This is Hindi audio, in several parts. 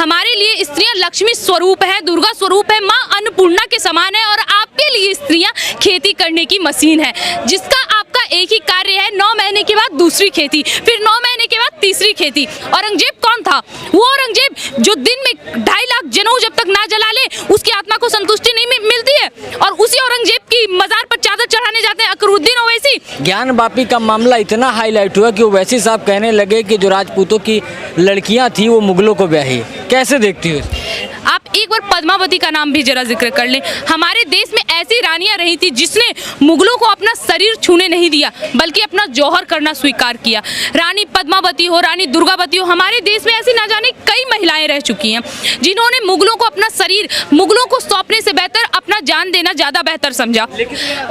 हमारे लिए स्त्रियां लक्ष्मी स्वरूप है, दुर्गा स्वरूप है, माँ अन्नपूर्णा के समान है। और आपके लिए स्त्रियां खेती करने की मशीन है, जिसका आपका एक ही कार्य है, 9 महीने के बाद दूसरी खेती, फिर 9 महीने के बाद तीसरी खेती। औरंगजेब कौन था? वो औरंगजेब जो दिन में 2.5 लाख जनेऊ जब तक ना जला ले उसकी आत्मा को संतुष्टि नहीं मिलती है, और उसी औरंगजेब की मजार पर चादर चढ़ाने जाते हैं अकरुद्दीन ओवैसी। ज्ञान वापी का मामला इतना हाईलाइट हुआ कि ओवैसी साहब कहने लगे कि जो राजपूतों की लड़कियां थी वो मुगलों को ब्याही। कैसे देखती हो? आप एक बार पद्मावती का नाम भी जरा जिक्र कर लें। हमारे देश में ऐसी रानियां रही थी जिसने मुगलों को अपना शरीर छूने नहीं दिया, बल्कि अपना जौहर करना स्वीकार किया। रानी पद्मावती हो, रानी दुर्गावती हो, हमारे देश में ऐसी ना जाने कई महिलाएं रह चुकी हैं जिन्होंने मुगलों को अपना शरीर, मुगलों को सौंपने से बेहतर अपना जान देना ज़्यादा बेहतर समझा।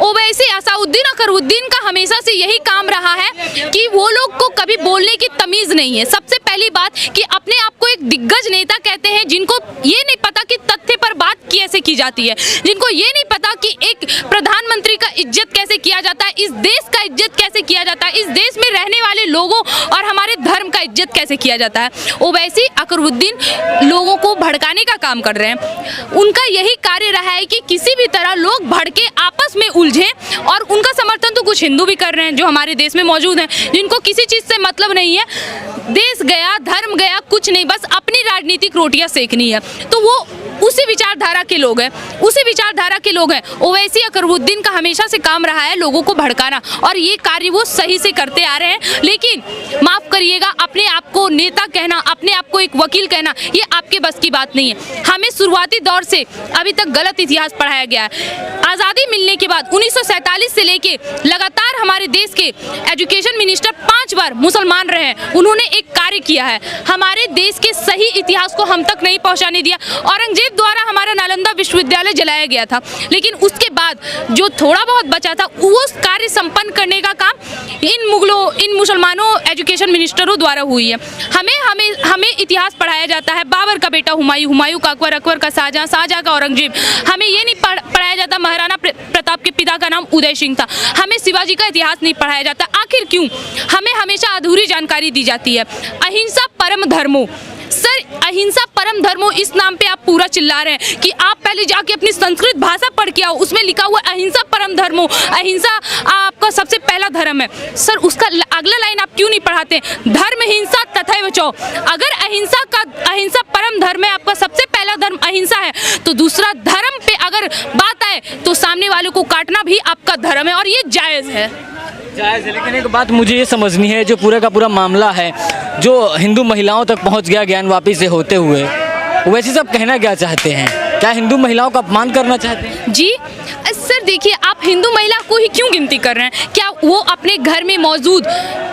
ओवैसी असाउद्दीन अकरुद्दीन का हमेशा से यही काम रहा है कि वो लोग को कभी बोलने की तमीज़ नहीं है। सबसे पहली बात कि अपने आप को एक दिग्गज नेता कहते हैं जिनको ये नहीं पता कि तथ्य पर बात कैसे की जाती है, जिनको ये नहीं पता कि एक प्रधानमंत्री का इज्जत कैसे किया जाता है, इस देश का इज्जत कैसे किया जाता है, इस देश में रहने वाले लोगों और हमारे धर्म का इज्जत कैसे किया जाता है। ओवैसी अकरुद्दीन लोगों को भड़काने का काम कर रहे हैं। उनका यही कार्य रहा है कि किसी भी तरह लोग भड़के आपस में उलझे, और उनका समर्थन तो कुछ हिंदू भी कर रहे हैं जो हमारे देश में मौजूद हैं, जिनको किसी चीज़ से मतलब नहीं है। देश गया, धर्म गया, कुछ नहीं, बस अपनी राजनीतिक रोटियां सेकनी है। तो वो उसी विचारधारा के लोग हैं, उसी विचारधारा के लोग हैं। ओवैसी अकरुद्दीन का हमेशा से काम रहा है लोगों को भड़काना, और ये कार्य वो सही से करते आ रहे हैं। लेकिन माफ़ करिएगा, अपने आप को नेता कहना, अपने आप को एक वकील कहना, ये आपके बस की बात नहीं है। हमें शुरुआती दौर से अभी तक गलत इतिहास पढ़ाया गया है। आज़ादी मिलने के बाद 1947 से लेके लगातार हमारे देश के एजुकेशन मिनिस्टर 5 बार मुसलमान रहे हैं। उन्होंने एक कार्य किया है, हमारे देश के सही इतिहास को हम तक नहीं पहुंचाने दिया। औरंगजेब द्वारा हमारा नालंदा विश्वविद्यालय जलाया गया था, लेकिन उसके बाद जो थोड़ा बहुत बचा था उस कार्य संपन्न करने का काम इन मुसलमानों एजुकेशन मिनिस्टरों द्वारा हुई है। हमें इतिहास पढ़ाया जाता है बाबर का बेटा हुमायूं, हुमायूं का अकबर, अकबर का शाहजहां, शाहजहां का औरंगजेब। हमें ये नहीं पढ़ाया जाता महाराणा प्रताप के पिता का नाम उदय सिंह था। हमें शिवाजी का इतिहास नहीं पढ़ाया जाता। आखिर क्यों? हमें हमेशा अधूरी जानकारी दी जाती है। अहिंसा परम धर्मो, सर अहिंसा परम धर्मो, इस नाम पे आप पूरा चिल्ला रहे हैं कि आप पहले जाके अपनी संस्कृत भाषा पढ़ के आओ, उसमें लिखा हुआ अहिंसा परम धर्मो, अहिंसा आपका सबसे पहला धर्म है। सर उसका अगला लाइन आप क्यों नहीं पढ़ाते? धर्म हिंसा तथैव चौ। अगर अहिंसा परम धर्म है, आपका सबसे पहला धर्म अहिंसा है, तो दूसरा धर्म पे अगर बात आए तो सामने वालों को काटना भी आपका धर्म है, और ये जायज़ है। जायज़ है, लेकिन एक बात मुझे ये समझनी है, जो पूरा का पूरा मामला है जो हिंदू महिलाओं तक पहुंच गया ज्ञान वापी से होते हुए, वैसे सब कहना क्या चाहते हैं? क्या हिंदू महिलाओं का अपमान करना चाहते हैं? जी सर देखिए, आप हिंदू महिला को ही क्यों गिनती कर रहे हैं? क्या वो अपने घर में मौजूद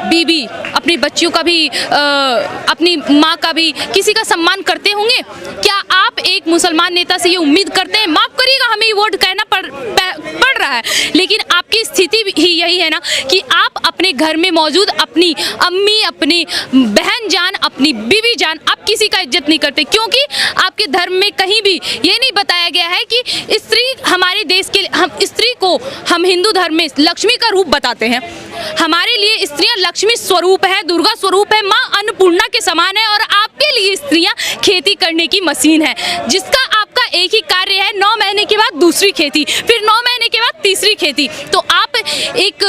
बीबी, अपनी बच्चियों का भी, अपनी माँ का भी, किसी का सम्मान करते होंगे? क्या आप एक मुसलमान नेता से ये उम्मीद करते हैं? माफ़ करिएगा, हमें वोट कहना पड़ रहा है, लेकिन आपकी स्थिति ही यही है ना कि आप अपने घर में मौजूद अपनी अम्मी, अपनी बहन जान, अपनी बीवी जान, आप किसी का इज्जत नहीं करते, क्योंकि आपके धर्म में कहीं भी ये नहीं बताया गया है कि स्त्री हमारे देश के, हम स्त्री को हम हिंदू धर्म में लक्ष्मी का रूप बताते हैं। हमारे लिए स्त्रियां लक्ष्मी स्वरूप है, दुर्गा स्वरूप है, माँ अन्नपूर्णा के समान है। और आपके लिए स्त्रियां खेती करने की मशीन है, जिसका आपका एक ही कार्य है, 9 महीने के बाद दूसरी खेती, फिर 9 महीने के बाद तीसरी खेती। तो आप एक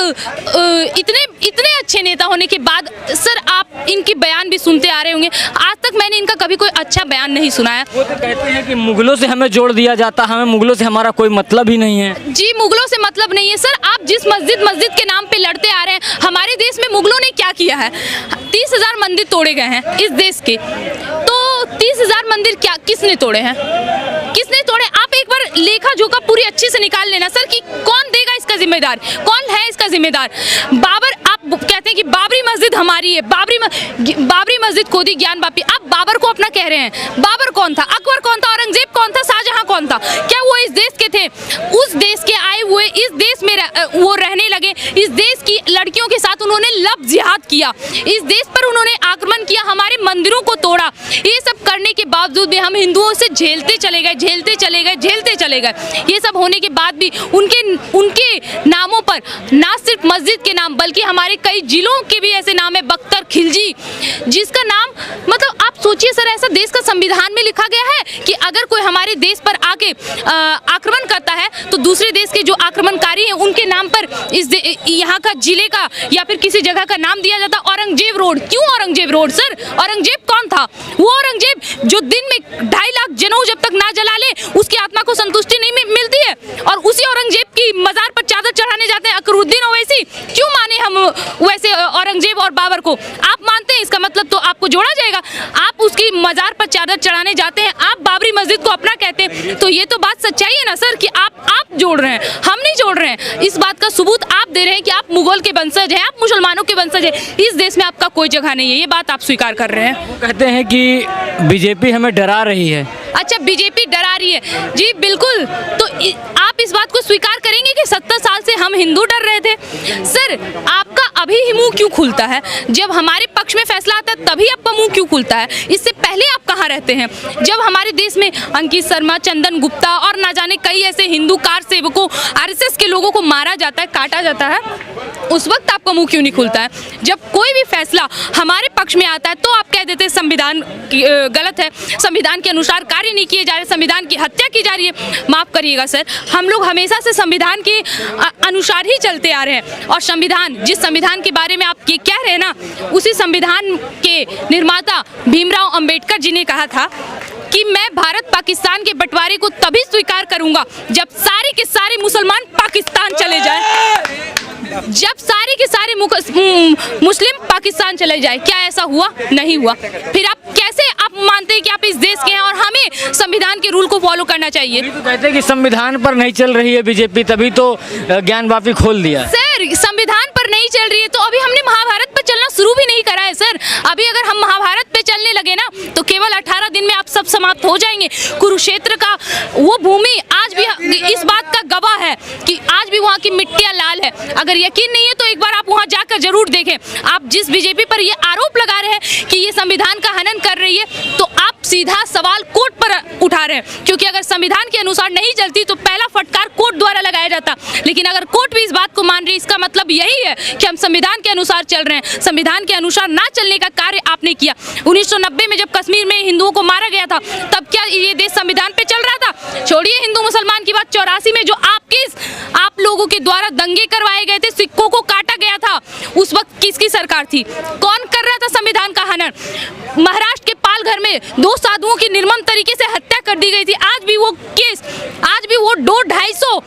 इतने अच्छे नेता होने के बाद सर आप इनकी बयान भी सुनते आ रहे होंगे, आज तक मैंने इनका कभी कोई अच्छा बयान नहीं सुना है। वो तो कहते हैं कि मुगलों से हमें जोड़ दिया जाता, हमें मुगलों से हमारा कोई मतलब ही नहीं है। जी मुगलों से मतलब नहीं है सर। आप जिस मस्जिद के नाम पे लड़ते आ रहे हैं, हमारे देश में मुगलों ने क्या किया है? 30,000 मंदिर तोड़े गए हैं इस देश के, तो 30,000 मंदिर क्या किसने तोड़े हैं? किसने तोड़े? आप एक बार लेखा जोखा पूरी अच्छी से निकाल लेना सर कि कौन देगा इसका जिम्मेदार, कौन है इसका जिम्मेदार। बाबर, आप कहते हैं कि बाबरी मस्जिद हमारी है, बाबरी मस्जिद खोदी ज्ञान वापी, आप बाबर को अपना कह रहे हैं। बाबर कौन था? अकबर कौन था? औरंगजेब कौन था? शाहजहां कौन था? क्या वो इस देश के थे? उस देश के आए हुए इस देश में वो रहने लगे। इस देश की लड़कियों के साथ उन्होंने लब जिहाद किया, इस देश पर उन्होंने आक्रमण किया, हमारे मंदिरों को तोड़ा। ये सब करने के बावजूद भी हम हिंदुओं से झेलते चले गए, झेलते चले गए, झेलते चले गए। ये सब होने के बाद भी उनके नामों पर ना सिर्फ मस्जिद के नाम बल्कि हमारे कई जिलों के भी ऐसे नाम है, बख्तर, खिलजी, जिसका नाम मतलब आप सोचिए सर, ऐसा देश का संविधान में लिखा गया है कि अगर कोई हमारे देश पर आके आक्रमण करता है तो दूसरे देश के जो आक्रमणकारी हैं उनके नाम पर यहाँ का जिले का या फिर किसी जगह का नाम दिया जाता। औरंगजेब रोड, क्यों औरंगजेब रोड सर? औरंगजेब कौन था? वो औरंगजेब जो दिन में 2.5 लाख जनेऊ जब तक ना जला ले उसकी आत्मा को संतुष्टि नहीं मिलती है, और उसी औरंगजेब की मजार पर चादर चढ़ाने जाते हैं अकरुद्दीन ओवैसी। क्यों माने हम वैसे औरंगजेब और बाबर को? आप मानते हैं, इसका मतलब तो आपको जोड़ा जाएगा। आप उसकी मजार पर चादर चढ़ाने जाते हैं, आप बाबरी मस्जिद को अपना कहते हैं, तो ये तो बात सच्चाई है ना सर कि आप जोड़ रहे हैं, हम नहीं जोड़ रहे हैं। इस बात का सबूत आप दे रहे हैं कि आप मुगल के वंशज हैं, आप मुसलमानों के वंशज हैं। इस देश में आपका कोई जगह नहीं है, ये बात आप स्वीकार कर रहे हैं। वो कहते हैं कि बीजेपी हमें डरा रही है। अच्छा, बीजेपी डरा रही है? जी बिल्कुल। तो आप इस बात को स्वीकार करेंगे कि 70 साल से हम हिंदू डर रहे थे? सर, आपका अभी ही मुंह क्यों खुलता है? जब हमारे पक्ष में फैसला आता है तभी आपका मुंह क्यों खुलता है? इससे पहले आप कहाँ रहते हैं? जब हमारे देश में अंकित शर्मा, चंदन गुप्ता और ना जाने कई ऐसे हिंदू कार सेवकों, आरएसएस के लोगों को मारा जाता है, काटा जाता है, उस वक्त आपका मुंह क्यों नहीं खुलता है? जब कोई भी फैसला हमारे पक्ष में आता है तो आप कह देते हैं संविधान गलत है, संविधान के अनुसार कार्य नहीं किए जा रहे, संविधान की हत्या की जा रही है। माफ करिएगा सर, हम लोग हमेशा से संविधान के अनुसार ही चलते आ रहे हैं, और संविधान, जिस संविधान के बारे में आप ये कह रहे हैं ना, उसी संविधान के निर्माता भीमराव अंबेडकर जी ने कहा था कि मैं भारत पाकिस्तान के बंटवारे को तभी स्वीकार करूंगा जब सारे के सारे मुसलमान पाकिस्तान चले जाएं। जब सारे के सारे मुस्लिम पाकिस्तान चले जाए। क्या ऐसा हुआ? नहीं हुआ। फिर आप कैसे आप मानते हैं कि आप इस देश के हैं और हमें संविधान के रूल को फॉलो करना चाहिए? तो कहते हैं कि संविधान पर नहीं चल रही है बीजेपी, तभी तो ज्ञानवापी खोल दिया। सर, संविधान पर नहीं चल रही है तो अभी हमने महाभारत पर चलना शुरू भी नहीं करा है सर। अभी अगर हम महाभारत पे चलने लगे ना तो केवल 18 दिन में आप सब समाप्त हो जाएंगे। कुरुक्षेत्र का वो भूमि आज भी इस बात का गवाह है कि आज भी वहाँ की मिट्टियाँ लाल है। अगर यकीन नहीं है तो एक बार आप वहाँ जाकर जरूर देखें। आप जिस बीजेपी पर ये आरोप लगा रहे हैं कि ये संविधान का हनन कर रही है, तो आप सीधा सवाल कोर्ट पर उठा रहे हैं, क्योंकि अगर संविधान के अनुसार नहीं चलती तो पहला फटकार कोर्ट द्वारा लगाया जाता। लेकिन अगर कोर्ट भी इस बात को मान रही है, इसका मतलब यही है कि हम संविधान के अनुसार चल रहे हैं। संविधान के अनुसार ना चलने का कार्य आपने किया। 1990 में जब कश्मीर में हिंदुओं को मारा गया था, तब क्या ये देश संविधान पे चल रहा था? छोड़िए हिंदू मुसलमान की बात, 84 में जो आप लोगों के द्वारा दंगे करवाए गए थे, सिक्कों को काटा गया था, उस वक्त किसकी सरकार थी? कौन कर रहा था संविधान का हनन? महाराष्ट्र के पालघर में 2 साधुओं की निर्मम तरीके से हत्या कर दी गई थी। आज भी वो केस, आज भी वो 200-250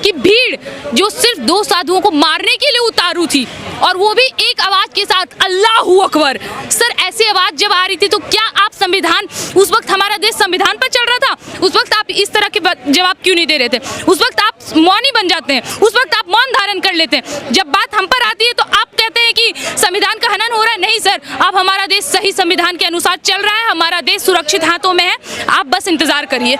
की भीड़ जो सिर्फ 2 साधुओं को मारने के लिए उतारू थी, और वो भी एक आवाज के साथ, अल्लाहू अकबर। सर, ऐसी आवाज जब आ रही थी तो क्या आप संविधान, उस वक्त हमारा देश संविधान पर चल रहा था? उस वक्त आप इस तरह के जवाब क्यों नहीं दे रहे थे? उस वक्त आप मौनी बन जाते हैं, उस वक्त आप मौन धारण कर लेते हैं। जब बात हम पर आती है तो आप कहते हैं कि संविधान का हनन हो रहा है। नहीं सर, अब हमारा देश सही संविधान के अनुसार चल रहा है, हमारा देश सुरक्षित हाथों में है, आप बस इंतजार करिए।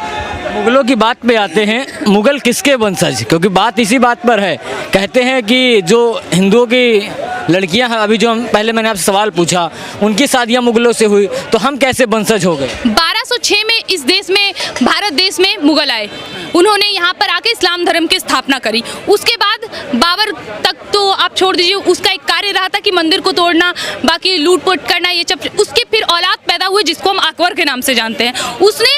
मुगलों की बात पे आते हैं, मुगल किसके वंशज? क्योंकि बात इसी बात पर है। कहते हैं कि जो हिंदुओं की लड़कियां हैं, अभी जो पहले मैंने आपसे सवाल पूछा, उनकी शादियां मुगलों से हुई, तो हम कैसे वंशज हो गए? 1206 में इस देश में, भारत देश में मुगल आए, उन्होंने यहाँ पर आके इस्लाम धर्म की स्थापना करी। उसके बाद बाबर तक तो आप छोड़ दीजिए, उसका एक कार्य रहा था कि मंदिर को तोड़ना, बाकी लूट-पोट करना, ये सब। उसके फिर औलाद पैदा हुए जिसको हम अकबर के नाम से जानते हैं। उसने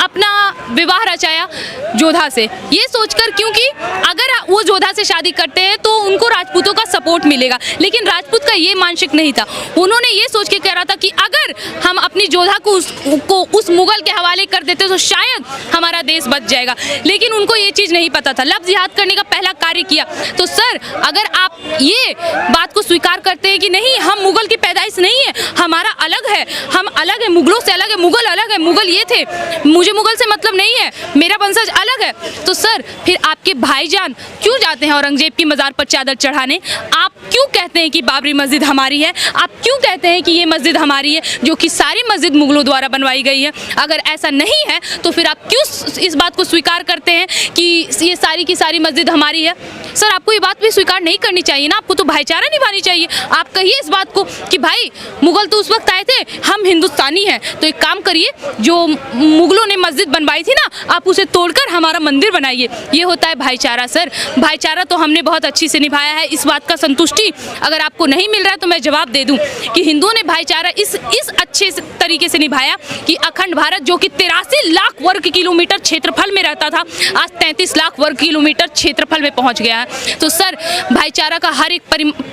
अपना विवाह रचाया जोधा से, ये सोचकर, क्योंकि अगर वो जोधा से शादी करते हैं तो उनको राजपूतों का सपोर्ट मिलेगा, लेकिन राजपूत का ये मानसिक नहीं था। उन्होंने ये सोच के कह रहा था कि अगर हम अपनी जोधा को उस मुगल के हवाले कर देते तो शायद हमारा देश बच जाएगा, लेकिन उनको ये चीज़ नहीं पता था। मुसल्लह जिहाद करने का पहला कार्य किया। तो सर अगर आप ये बात को स्वीकार करते हैं कि नहीं हम मुगल की पैदाइश नहीं है, हमारा अलग है, हम अलग है, मुगलों से अलग है, मुगल अलग है, मुगल ये थे, मुझे मुगल से मतलब नहीं है, मेरा वंशज अलग है, तो सर फिर आपके भाईजान क्यों जाते हैं औरंगजेब की मज़ार पर चादर चढ़ाने? आप क्यों कहते हैं कि बाबरी मस्जिद हमारी है? आप क्यों कहते हैं कि ये मस्जिद हमारी है जो कि सारी मस्जिद मुगलों द्वारा बनवाई गई है? अगर ऐसा नहीं है तो फिर आप क्यों इस बात को स्वीकार करते हैं कि ये सारी की सारी मस्जिद हमारी है? सर आपको ये बात भी स्वीकार नहीं करनी चाहिए ना, आपको तो भाईचारा निभानी चाहिए। आप कहिए इस बात को कि भाई मुगल तो उस वक्त आए थे, हम हिंदुस्तानी हैं, तो एक काम करिए, जो मुगलों ने मस्जिद बनवाई थी ना, आप उसे तोड़कर हमारा मंदिर बनाइए। ये होता है भाईचारा सर। भाईचारा तो हमने बहुत अच्छी से निभाया है। इस बात का संतुष्टि अगर आपको नहीं मिल रहा है तो मैं जवाब दे दूं कि हिंदुओं ने भाईचारा इस अच्छे तरीके से निभाया कि अखंड भारत जो कि 83 लाख वर्ग किलोमीटर क्षेत्रफल में रहता था, आज 33 लाख वर्ग किलोमीटर क्षेत्रफल में पहुंच गया है। तो सर भाईचारा का हर एक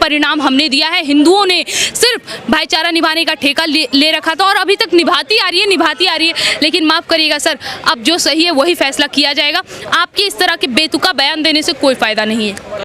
परिणाम हमने दिया है। हिंदुओं ने सिर्फ भाईचारा निभाने का ठेका ले रखा था और अभी तक निभाती आ रही है। लेकिन माफ़ करिएगा सर, अब जो सही है वही फैसला किया जाएगा। आपके इस तरह के बेतुका बयान देने से कोई फ़ायदा नहीं है।